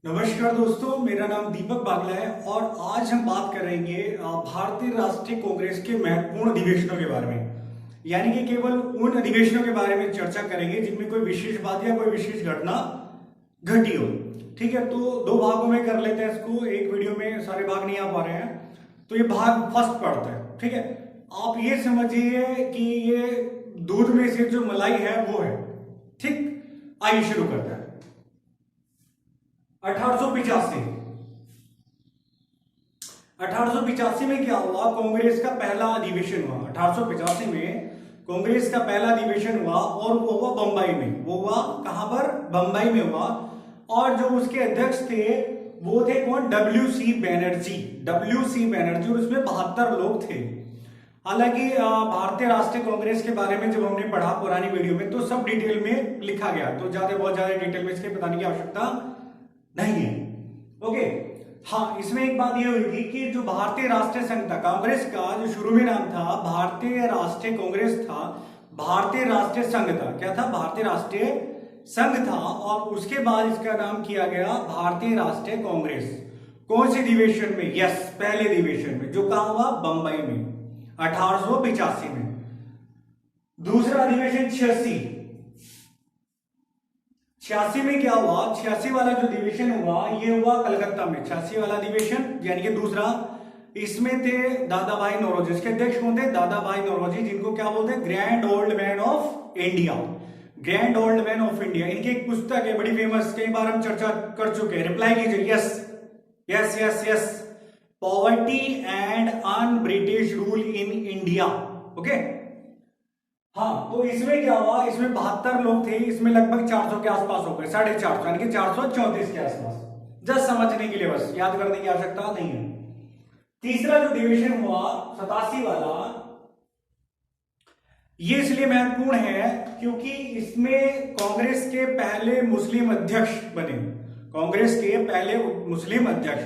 नमस्कार दोस्तों, मेरा नाम दीपक बागला है और आज हम बात करेंगे भारतीय राष्ट्रीय कांग्रेस के महत्वपूर्ण अधिवेशनों के बारे में। यानी कि केवल उन अधिवेशनों के बारे में चर्चा करेंगे जिनमें कोई विशेष बात या कोई विशेष घटना घटी हो। ठीक है, तो दो भागों में कर लेते हैं इसको। एक वीडियो में सारे भाग नहीं आ पा रहे हैं, तो ये भाग फर्स्ट पड़ता है। ठीक है, आप ये समझिए कि ये दूध में से जो मलाई है वो है। ठीक, आइए शुरू करते हैं। 1885 में क्या हुआ? कांग्रेस का पहला अधिवेशन हुआ। 1885 में कांग्रेस का पहला अधिवेशन हुआ और वो हुआ बंबई में। वो हुआ कहां पर? बंबई में हुआ। और जो उसके अध्यक्ष थे वो थे कौन? W C Banerjee. W C Banerjee, और उसमें 72 लोग थे। हालांकि भारतीय राष्ट्रीय कांग्रेस के बारे में जब हमने पढ़ा पुरानी वीडियो में तो सब डिटेल में लिखा गया, तो बहुत ज्यादा डिटेल में इसके बताने की आवश्यकता नहीं है। ओके, हाँ, इसमें एक बात यह हुई थी कि जो भारतीय राष्ट्रीय संघ था, कांग्रेस का जो शुरू में नाम था भारतीय राष्ट्रीय कांग्रेस था, भारतीय राष्ट्रीय संघ था। क्या था? भारतीय राष्ट्रीय संघ था। और उसके बाद इसका नाम किया गया भारतीय राष्ट्रीय कांग्रेस। कौन से अधिवेशन में? यस, पहले अधिवेशन में, जो कहा हुआ? बंबई में, 1885 में। दूसरा अधिवेशन 86 में क्या हुआ? 86 वाला जो अधिवेशन हुआ ये हुआ कलकत्ता में। 86 वाला अधिवेशन यानी कि दूसरा। इसमें थे दादा भाई नौरोजी। इसके अध्यक्ष कौन थे? दादा भाई नौरोजी, जिनको क्या बोलते हैं? Grand old man of India. Grand old man of India. इनकी एक पुस्तक है बड़ी फेमस, कई बार हम चर्चा कर चुके हैं। रिप्लाई कीजिए yes yes yes yes. Poverty and un British rule in India. Okay, हाँ, तो इसमें क्या हुआ? इसमें 72 लोग थे। इसमें लगभग 400 के आसपास हो गए, 450 यानी कि 434 के आसपास। जस्ट समझने के लिए, बस याद करने की आवश्यकता नहीं है। तीसरा जो डिवीजन हुआ 87 वाला, ये इसलिए महत्वपूर्ण है क्योंकि इसमें कांग्रेस के पहले मुस्लिम अध्यक्ष बने। कांग्रेस के पहले मुस्लिम अध्यक्ष।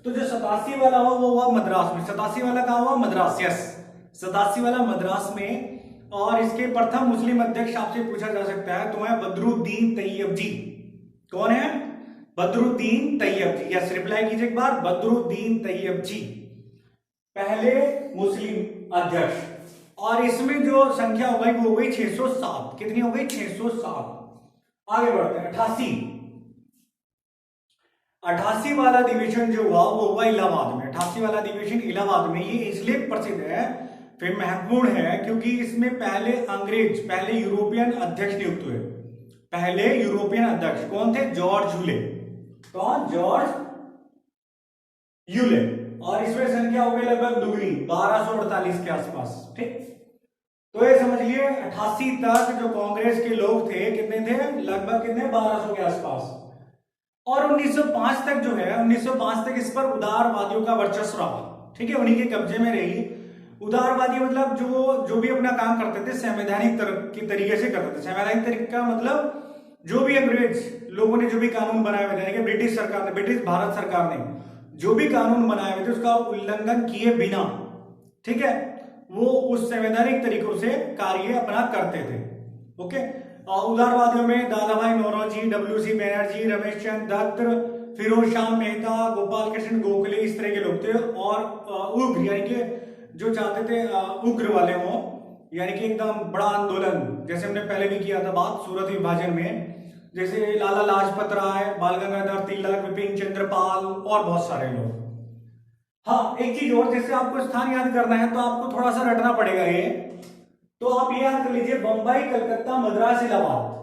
तो जो 87 वाला हुआ वो हुआ मद्रास में। 87 वाला कहा हुआ? मद्रास। यस, 87 वाला मद्रास में। और इसके प्रथम मुस्लिम अध्यक्ष आपसे पूछा जा सकता है तो है बदरुद्दीन तैयब जी। कौन है? बदरुद्दीन तैयब जी। यस, रिप्लाई कीजिए एक बार। बदरुद्दीन तैयब जी पहले मुस्लिम अध्यक्छ। और इसमें जो संख्या हो गई वो हो गई 607। कितनी हो गई? 607। आगे बढ़ते हैं। 88 वाला अधिवेशन जो हुआ वो हुआ इलाहाबाद में। 88 वाला अधिवेशन इलाहाबाद में। ये इसलिए प्रसिद्ध है, फिर महत्वपूर्ण है, क्योंकि इसमें पहले यूरोपियन अध्यक्ष नियुक्त हुए। पहले यूरोपियन अध्यक्ष कौन थे? George Yule. कौन? George Yule. और इसमें संख्या हो गई लगभग दुगनी, 1248 के आसपास। ठीक, तो ये समझ लिए 88 तक जो कांग्रेस के लोग थे कितने थे? लगभग कितने? 1200 के आसपास। और 1905 तक जो है, 1905 तक इस पर उदारवादियों का वर्चस्व रहा। ठीक है, उन्हीं के कब्जे में रही। उदारवादी मतलब जो भी अपना काम करते थे संवैधानिक तरीके से करते थे। संवैधानिक तरीका मतलब जो भी अंग्रेज लोगों ने जो भी कानून बनाए हुए थे, ब्रिटिश सरकार ने, ब्रिटिश भारत सरकार ने जो भी कानून बनाए हुए थे उसका उल्लंघन किए बिना, ठीक है, वो उस संवैधानिक तरीकों से कार्य अपना करते थे। ओके, उदारवादियों में दादा भाई नौरोजी, डब्ल्यू.सी. बैनर्जी, रमेश चंद्र दत्त, फिरोज शाह मेहता, गोपाल कृष्ण गोखले, इस तरह के लोग थे। और उग्र यानी कि जो चाहते थे उग्र वाले हो, यानी कि एकदम बड़ा आंदोलन, जैसे हमने पहले भी किया था बात सूरत विभाजन में, जैसे लाला लाजपत राय, बाल गंगाधर तिलक, विपिन चंद्र पाल और बहुत सारे लोग। हाँ, एक चीज और, जैसे आपको स्थान याद करना है तो आपको थोड़ा सा रटना पड़ेगा ये। तो आप ये याद कर लीजिए, बंबई, कलकत्ता, मद्रास, इलाहाबाद।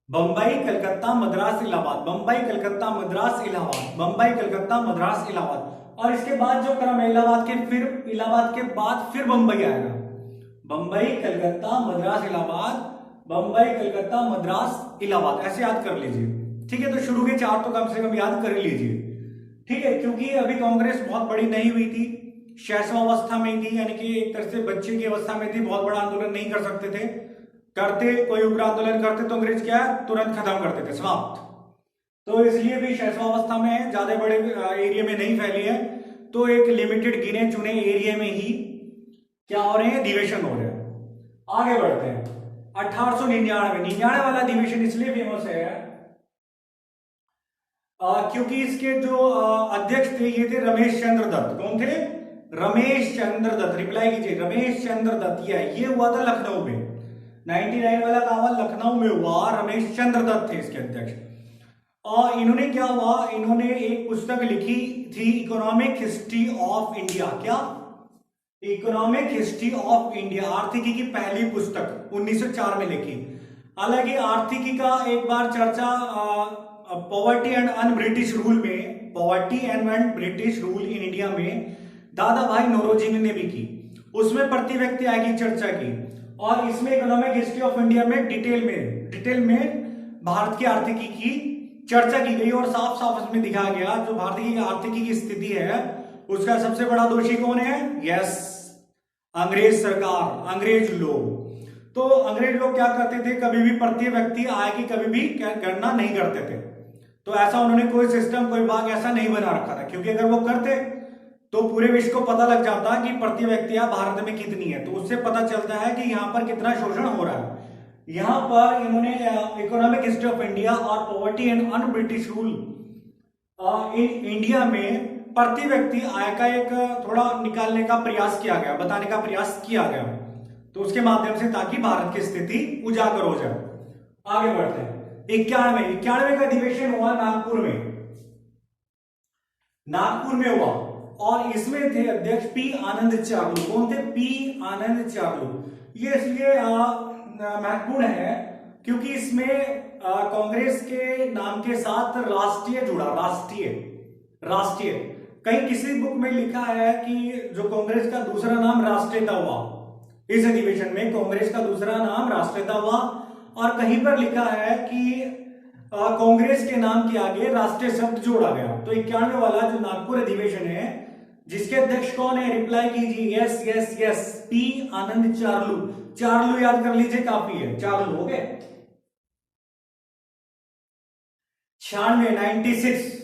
बंबई, कलकत्ता, मद्रास, इलाहाबाद। बंबई, कलकत्ता, मद्रास, इलाहाबाद। बंबई, कलकत्ता, मद्रास, इलाहाबाद। और इसके बाद जो क्रम है इलाहाबाद के बाद फिर बंबई आएगा। बंबई, कलकत्ता, मद्रास, इलाहाबाद। बंबई, कलकत्ता, मद्रास, इलाहाबाद, ऐसे याद कर लीजिए। ठीक है, तो शुरू के 4 तो कम से कम याद कर लीजिए। ठीक है, क्योंकि अभी कांग्रेस बहुत बड़ी नहीं हुई थी, शैशवावस्था में थी, यानी कि एक तरह से बच्चे की अवस्था में थी। बहुत बड़ा आंदोलन नहीं कर सकते थे। कोई उग्र आंदोलन करते तो अंग्रेज क्या है, तुरंत खत्म करते थे, समाप्त। तो इसलिए भी शैशवावस्था में है, ज्यादा बड़े एरिया में नहीं फैली है। तो एक लिमिटेड गिने चुने एरिया में ही क्या हो रहे हैं? अधिवेशन हो रहे हैं। आगे बढ़ते हैं। 1899 वाला अधिवेशन इसलिए फेमस है क्योंकि इसके जो अध्यक्ष थे ये थे रमेश चंद्र दत्त। कौन थे? रमेश चंद्र दत्त। रिप्लाई कीजिए, रमेश चंद्र दत्त। ये हुआ था लखनऊ में, 99 वाला कहां हुआ? लखनऊ में हुआ। रमेश चंद्र दत्त थे इसके अध्यक्ष। और इन्होंने क्या हुआ, इन्होंने एक पुस्तक लिखी थी, इकोनॉमिक हिस्ट्री ऑफ इंडिया। क्या? इकोनॉमिक हिस्ट्री ऑफ इंडिया, आर्थिकी की पहली पुस्तक 1904 में लिखी। हालांकि आर्थिकी का एक बार चर्चा poverty and un British rule में, poverty and British rule in India में दादा भाई नौरोजी ने भी की। उसमें प्रति व्यक्ति आय की चर्चा की, और इसमें इकोनॉमिक हिस्ट्री ऑफ इंडिया में डिटेल में भारत की आर्थिकी की चर्चा की गई, और साफ साफ इसमें दिखाया गया जो भारत की आर्थिकी की स्थिति है उसका सबसे बड़ा दोषी कौन है? यस, अंग्रेज सरकार, अंग्रेज लोग। तो अंग्रेज लोग क्या करते थे, कभी भी प्रति व्यक्ति आय की कभी भी गणना नहीं करते थे। तो ऐसा उन्होंने कोई सिस्टम, कोई भाग ऐसा नहीं बना रखा था, क्योंकि अगर वो करते तो पूरे विश्व को पता लग जाता कि प्रति व्यक्ति भारत में कितनी है। तो उससे पता चलता है कि यहाँ पर कितना शोषण हो रहा है। यहाँ पर इन्होंने इकोनॉमिक हिस्ट्री ऑफ इंडिया और poverty and un British rule in India में प्रति व्यक्ति आय का एक थोड़ा निकालने का प्रयास किया गया, बताने का प्रयास किया गया, तो उसके माध्यम से, ताकि भारत की स्थिति उजागर हो जाए। आगे बढ़ते हैं। 91 का अधिवेशन हुआ नागपुर में हुआ, और इसमें थे अध्यक्ष पी आनंद चार्लू। कौन थे? पी आनंद चार्लू। ये इसलिए महत्वपूर्ण है क्योंकि इसमें कांग्रेस के नाम के साथ राष्ट्रीय जुड़ा। राष्ट्रीय कहीं किसी बुक में लिखा है कि जो कांग्रेस का दूसरा नाम राष्ट्रीयता हुआ, इस अधिवेशन में कांग्रेस का दूसरा नाम राष्ट्रीयता हुआ, और कहीं पर लिखा है कि कांग्रेस के नाम के आगे राष्ट्रीय शब्द जोड़ा गया। तो 91 वाला जो नागपुर अधिवेशन है, जिसके अध्यक्ष कौन है? रिप्लाई कीजिए, यस यस यस, पी आनंद चार्लू याद कर लीजिए, काफी है, चार्लू हो गए। 96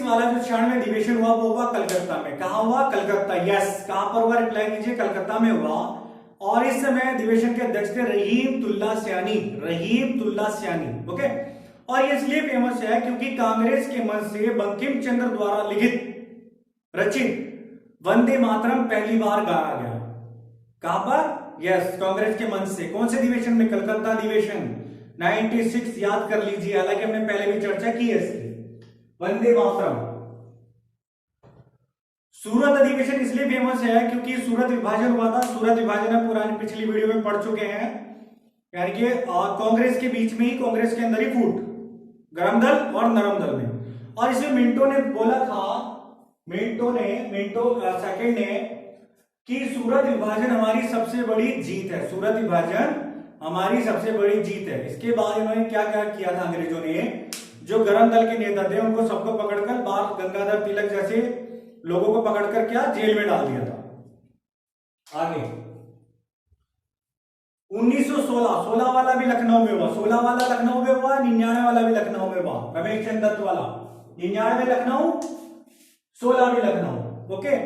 वाला जो 96 अधिवेशन हुआ वो हुआ कलकत्ता में। कहा हुआ? कलकत्ता। यस, कहां पर हुआ? रिप्लाई कीजिए, कलकत्ता में हुआ। और इस समय अधिवेशन के अध्यक्ष थे रहीमतुल्ला सयानी। ओके, और ये इसलिए फेमस है क्योंकि कांग्रेस के मन से बंकिम चंद्र द्वारा रचित वंदे मातरम पहली बार गाया गया। कहां पर? यस, कांग्रेस के मन से। कौन से अधिवेशन में? कलकत्ता अधिवेशन 96, याद कर लीजिए, हालांकि हमने पहले भी चर्चा की है इसकी। वंदे मातरम। सूरत अधिवेशन इसलिए फेमस है क्योंकि सूरत विभाजन हुआ था। सूरत विभाजन हम पुरानी पिछली वीडियो में पढ़ चुके हैं, यानी कि कांग्रेस के बीच में ही, कांग्रेस के अंदर ही फूट, गर्म दल और नरम दल में। और इसमें मिंटो ने बोला था, मिंटो सेकंड ने, कि सूरत विभाजन हमारी सबसे बड़ी जीत है। सूरत विभाजन हमारी सबसे बड़ी जीत है। इसके बाद इन्होंने क्या क्या किया था अंग्रेजों ने, जो गर्म दल के नेता थे उनको सबको पकड़कर बाल गंगाधर तिलक जैसे लोगों को पकड़कर क्या जेल में डाल दिया था। आगे 1916 वाला भी लखनऊ में हुआ। 16 वाला लखनऊ में हुआ, 99 वाला भी लखनऊ में हुआ। रमेश चंद्र दत्त वाला 99 लखनऊ, 16 भी लखनऊ। ओके,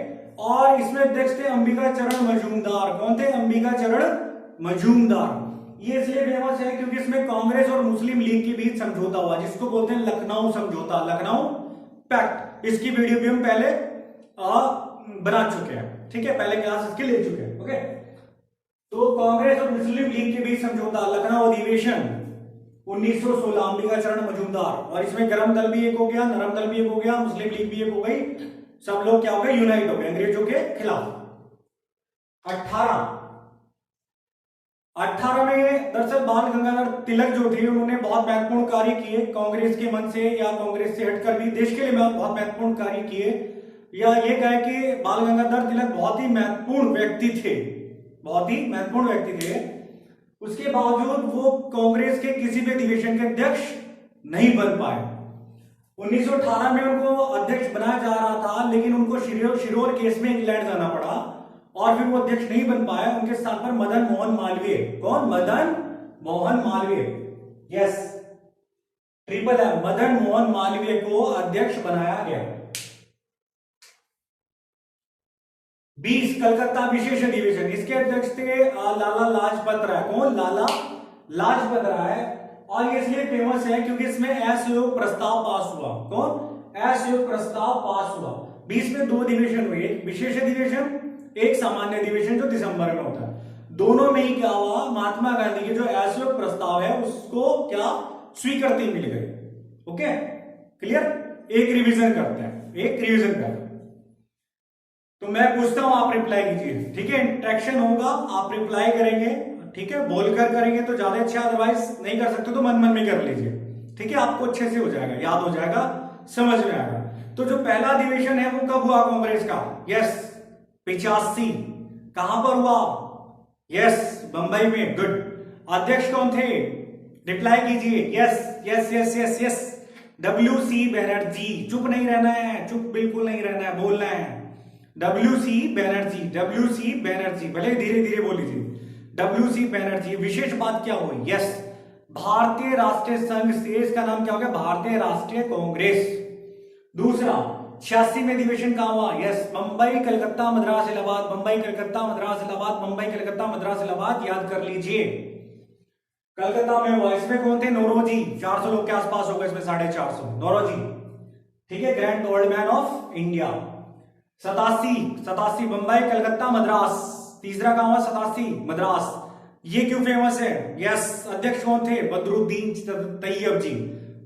और इसमें अध्यक्ष थे अंबिका चरण मजूमदार। कौन थे? अंबिका चरण मजूमदार। ये इसलिए फेमस है क्योंकि इसमें कांग्रेस और मुस्लिम लीग के बीच समझौता हुआ, जिसको बोलते हैं लखनऊ समझौता, लखनऊ पैक्ट। इसकी वीडियो भी हम पहले बना चुके हैं, ठीक है, पहले क्लास इसके ले चुके हैं। ओके, तो कांग्रेस और मुस्लिम लीग के बीच समझौता, लखनऊ अधिवेशन 1916, अंबिका चरण मजूमदार। और इसमें गर्म दल भी एक हो गया, नरम दल भी एक हो गया, मुस्लिम लीग भी एक हो गई, सब लोग क्या हो गए? यूनाइट हो गए अंग्रेजों के खिलाफ। 18 में दरअसल बाल गंगाधर तिलक जो थे उन्होंने बहुत महत्वपूर्ण कार्य किए, कांग्रेस के मन से या कांग्रेस से हटकर भी देश के लिए बहुत महत्वपूर्ण कार्य किए, या ये कहे कि बाल गंगाधर तिलक बहुत ही महत्वपूर्ण व्यक्ति थे, बहुत ही महत्वपूर्ण व्यक्ति थे। उसके बावजूद वो कांग्रेस के किसी भी अधिवेशन के अध्यक्ष नहीं बन पाए। 1918 में उनको अध्यक्ष बनाया जा रहा था, लेकिन उनको शिरोर केस में इंग्लैंड जाना पड़ा और फिर वो अध्यक्ष नहीं बन पाए। उनके स्थान पर मदन मोहन मालवीय। कौन? Madan Mohan Malviya. Yes, triple M, Madan Mohan Malviya को अध्यक्ष बनाया गया। 20 कलकत्ता विशेष अधिवेशन, इसके अध्यक्ष थे लाला लाजपत राय। कौन? लाला लाजपत राय। और ये इसलिए फेमस है क्योंकि इसमें असहयोग प्रस्ताव पास हुआ। कौन? असहयोग प्रस्ताव पास हुआ। 20 में 2 अधिवेशन हुए, एक विशेष अधिवेशन, एक सामान्य अधिवेशन जो दिसंबर में होता है। दोनों में ही क्या हुआ, महात्मा गांधी के जो असहयोग प्रस्ताव है उसको क्या स्वीकृति मिल गई। Okay clear. एक रिवीजन करते हैं, एक रिवीजन करते हैं। तो मैं पूछता हूं, आप रिप्लाई कीजिए, ठीक है। इंटरेक्शन होगा, आप रिप्लाई करेंगे, ठीक है। बोलकर करेंगे तो ज्यादा अच्छा, अदरवाइज नहीं कर सकते तो मन मन में कर लीजिए, ठीक है। आपको अच्छे से हो जाएगा, याद हो जाएगा, समझ में आएगा। तो जो पहला अधिवेशन है वो कब हुआ कांग्रेस का? यस 85। कहां पर हुआ? यस बंबई में। गुड। अध्यक्ष कौन थे? रिप्लाई कीजिए। Yes yes yes yes yes WC Banerjee. चुप नहीं रहना है, चुप बिल्कुल नहीं रहना है, बोलना है। WC बनर्जी, WC बनर्जी, भले धीरे धीरे बोल लीजिए। WC बनर्जी। विशेष बात क्या हुई? यस भारतीय राष्ट्रीय संघ से इसका नाम क्या हो गया? भारतीय राष्ट्रीय कांग्रेस। दूसरा 86 में अधिवेशन कहां हुआ? यस मुंबई कलकत्ता मद्रास इलाहाबाद, मुंबई कलकत्ता मद्रास इलाहाबाद, मुंबई कलकत्ता मद्रास इलाहाबाद, याद कर लीजिए। कलकत्ता में हुआ। इसमें कौन थे? नौरोजी। 400 लोग के आसपास होगा इसमें, 450 नौरोजी, ठीक है। Grand old man of India. 87 Mumbai Calcutta Madras. तीसरा कहां हुआ? 87 मद्रास। ये क्यों फेमस है? यस अध्यक्ष कौन थे? बदरुद्दीन तैयब जी,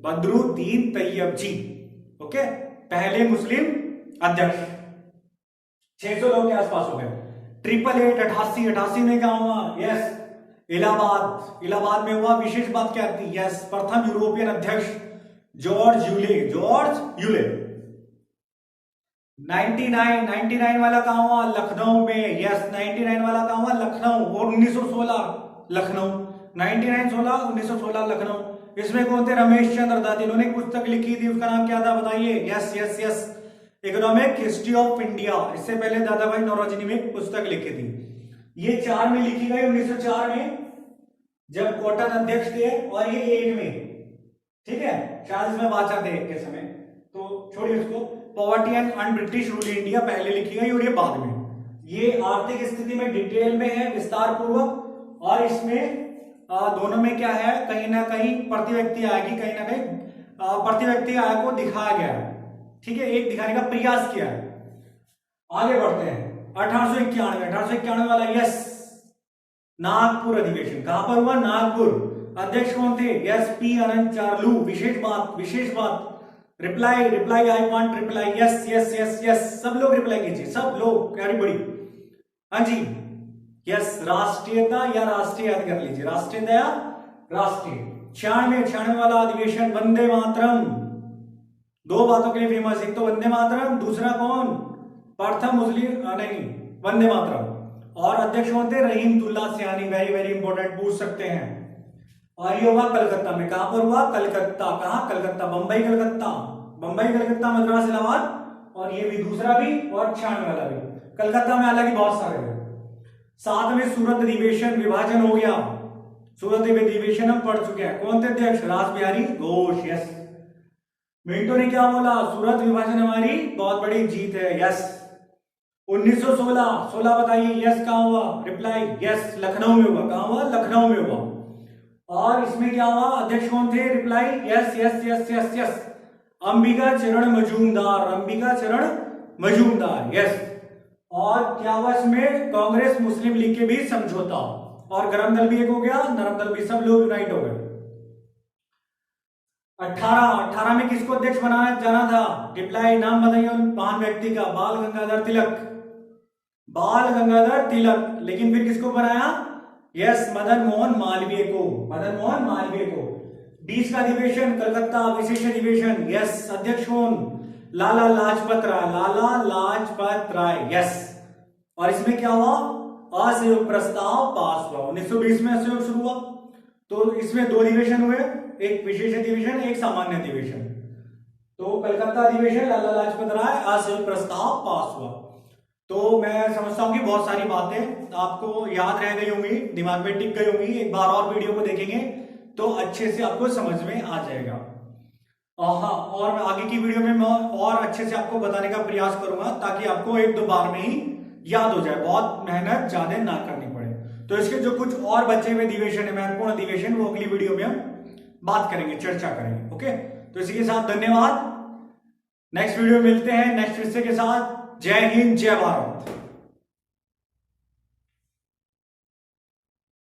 बदरुद्दीन तैयब जी। ओके पहले मुस्लिम अध्यक्ष। 600 लोग के आसपास हो गए। 888 88 में कहां हुआ? यस इलाहाबाद, इलाहाबाद में हुआ। विशेष बात क्या थी? यस प्रथम यूरोपियन अध्यक्ष जॉर्ज यूले, जॉर्ज यूले। 99 वाला कहां हुआ? लखनऊ में। यस 99 वाला कहां हुआ? लखनऊ। और 1916 लखनऊ, 1916 लखनऊ। इसमें कौन थे? रमेश चंद्र दत्त। इन्होंने पुस्तक लिखी थी, उसका नाम क्या था बताइए? Yes yes yes economic history of India. इससे पहले दादा भाई नौरोजी ने पुस्तक लिखी थी। ये 4 में लिखी गई, 1904 में जब कॉटन अध्यक्ष थे, और ये 8 में, ठीक है। शायद इसमें वाचा थे एक के समय, तो छोड़िए उसको। Poverty and British rule India पहले लिखी गई और ये बाद में। ये आर्थिक स्थिति में डिटेल में है, विस्तार पूर्वक। और इसमें दोनों में क्या है, कहीं ना कहीं प्रति व्यक्ति आएगी, कहीं ना कहीं प्रति व्यक्ति आय को दिखाया गया है, ठीक है। एक दिखाने का प्रयास किया है। आगे बढ़ते हैं। 1891 वाला। यस नागपुर अधिवेशन। कहां पर हुआ? नागपुर। अध्यक्ष कौन थे? यस पी अनंत चार्लू। विशेष बात, विशेष बात। Reply reply, I want reply. Yes yes yes yes सब लोग रिप्लाई कीजिए, सब लोग, प्यारी बड़ी। हाँ जी यस राष्ट्रीयता या राष्ट्रीय, याद कर लीजिए, राष्ट्रीयता या राष्ट्रीय। 96 वाला अधिवेशन वंदे मातरम। 2 बातों के लिए फेमस, एक तो वंदे मातरम, दूसरा कौन? प्रथम मुस्लिम, नहीं वंदे मातरम। और अध्यक्ष कौन थे? रहीमतुल्लाह सयानी। वेरी वेरी इंपॉर्टेंट, पूछ सकते हैं। और ये हुआ कलकत्ता में। कहां पर हुआ? कलकत्ता। कहां? कलकत्ता। बंबई कलकत्ता, बंबई कलकत्ता मद्रास इलाहाबाद। और ये भी दूसरा भी, और 96 वाला भी कलकत्ता में। हालांकि बहुत सारे हैं। 7 में सूरत अधिवेशन, विभाजन हो गया। सूरत अधिवेशन हम पढ़ चुके हैं। कौन थे अध्यक्ष? रासबिहारी घोष। यस मिंटो ने क्या बोला? सूरत विभाजन हमारी बहुत बड़ी जीत है। यस 1916 बताइए। यस कहां हुआ? रिप्लाई यस लखनऊ में हुआ। कहां हुआ? लखनऊ में हुआ। और इसमें क्या हुआ? अध्यक्ष कौन थे? Reply yes yes yes yes yes Ambika चरण मजूमदार, अंबिका चरण मजूमदार। यस और क्या हुआ इसमें? कांग्रेस मुस्लिम लीग के बीच समझौता, और गरम दल भी एक हो गया, नरम दल भी, सब लोग यूनाइट हो गए। 18 में किसको अध्यक्ष बनाया जाना था? रिप्लाई नाम बताइए उन महान व्यक्ति का। बाल गंगाधर तिलक, बाल गंगाधर तिलक। लेकिन फिर किसको बनाया? यस मदन मोहन मालवीय को, मदन मोहन मालवीय को। 20 का अधिवेशन कलकत्ता, विशेष अधिवेशन। यस अध्यक्ष कौन? लाला लाजपत राय, लाला लाजपत राय। यस और इसमें क्या हुआ? असहयोग प्रस्ताव पास हुआ। 1920 में असहयोग शुरू हुआ, तो इसमें 2 अधिवेशन हुए, एक विशेष अधिवेशन, एक सामान्य अधिवेशन। तो कलकत्ता अधिवेशन, लाला लाजपत राय, असहयोग प्रस्ताव पास हुआ। तो मैं समझता हूं कि बहुत सारी बातें आपको याद रह गई होंगी, दिमाग में टिक गई होंगी। एक बार और वीडियो को देखेंगे तो अच्छे से आपको समझ में आ जाएगा। हाँ, और आगे की वीडियो में मैं और अच्छे से आपको बताने का प्रयास करूंगा, ताकि आपको 1-2 बार में ही याद हो जाए, बहुत मेहनत ज्यादा ना करनी पड़े। तो इसके जो कुछ और बचे हुए अधिवेशन है, महत्वपूर्ण अधिवेशन, वो अगली वीडियो में हम बात करेंगे, चर्चा करेंगे। ओके, तो इसी के साथ धन्यवाद। नेक्स्ट वीडियो मिलते हैं नेक्स्ट विषय के साथ। जय हिंद, जय भारत।